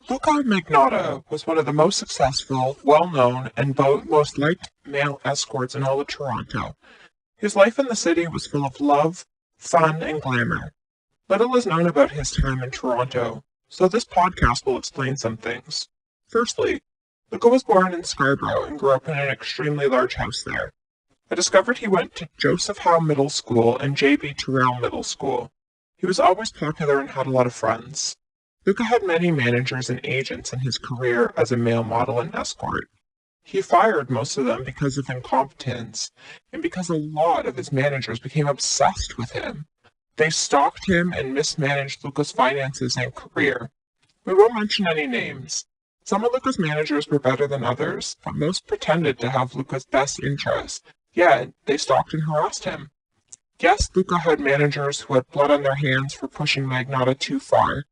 Luka Magnotta was one of the most successful, well-known, and most liked male escorts in all of Toronto. His life in the city was full of love, fun, and glamour. Little is known about his time in Toronto, so this podcast will explain some things. Firstly, Luka was born in Scarborough and grew up in an extremely large house there. I discovered he went to Joseph Howe Middle School and J.B. Terrell Middle School. He was always popular and had a lot of friends. Luka had many managers and agents in his career as a male model and escort. He fired most of them because of incompetence, and because a lot of his managers became obsessed with him. They stalked him and mismanaged Luka's finances and career. We won't mention any names. Some of Luka's managers were better than others, but most pretended to have Luka's best interests, yet they stalked and harassed him. Yes, Luka had managers who had blood on their hands for pushing Magnotta too far.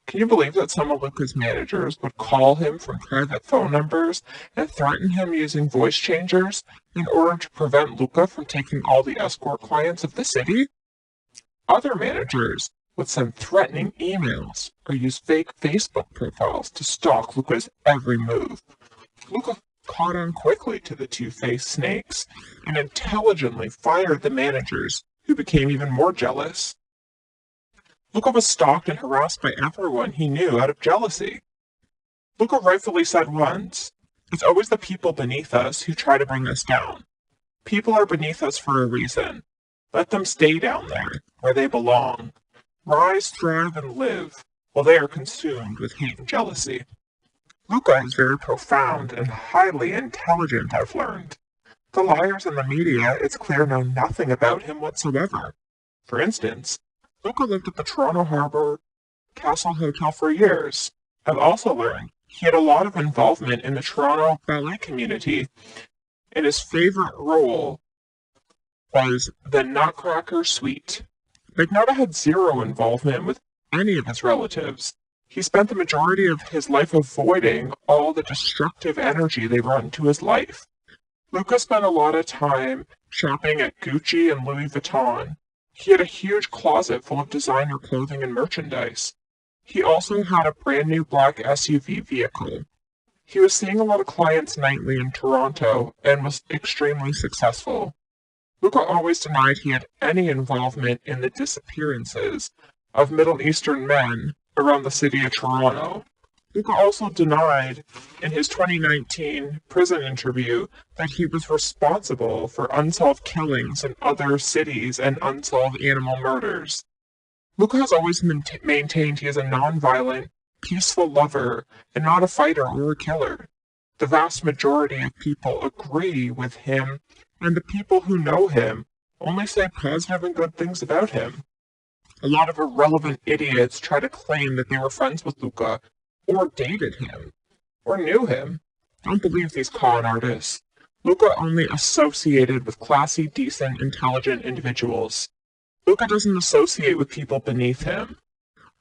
Can you believe that some of Luka's managers would call him from private phone numbers and threaten him using voice changers in order to prevent Luka from taking all the escort clients of the city? Other managers would send threatening emails or use fake Facebook profiles to stalk Luka's every move. Luka caught on quickly to the two-faced snakes and intelligently fired the managers, who became even more jealous. Luka was stalked and harassed by everyone he knew out of jealousy. Luka rightfully said once, "It's always the people beneath us who try to bring us down. People are beneath us for a reason. Let them stay down there, where they belong. Rise, thrive, and live, while they are consumed with hate and jealousy." Luka is very profound and highly intelligent, I've learned. The liars in the media, it's clear, know nothing about him whatsoever. For instance, Luka lived at the Toronto Harbour Castle Hotel for years. I've also learned he had a lot of involvement in the Toronto ballet community, and his favorite role was the Nutcracker Suite. Magnotta had zero involvement with any of his relatives. He spent the majority of his life avoiding all the destructive energy they brought into his life. Luka spent a lot of time shopping at Gucci and Louis Vuitton. He had a huge closet full of designer clothing and merchandise. He also had a brand new black SUV vehicle. He was seeing a lot of clients nightly in Toronto and was extremely successful. Luka always denied he had any involvement in the disappearances of Middle Eastern men around the city of Toronto. Luka also denied in his 2019 prison interview that he was responsible for unsolved killings in other cities and unsolved animal murders. Luka has always maintained he is a non-violent, peaceful lover and not a fighter or a killer. The vast majority of people agree with him, and the people who know him only say positive and good things about him. A lot of irrelevant idiots try to claim that they were friends with Luka, or dated him, or knew him. Don't believe these con artists. Luka only associated with classy, decent, intelligent individuals. Luka doesn't associate with people beneath him.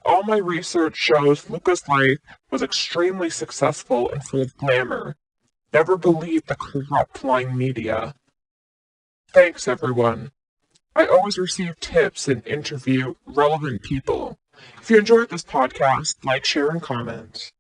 All my research shows Luka's life was extremely successful and full of glamour. Never believe the corrupt lying media. Thanks, everyone. I always receive tips and interview relevant people. If you enjoyed this podcast, like, share, and comment.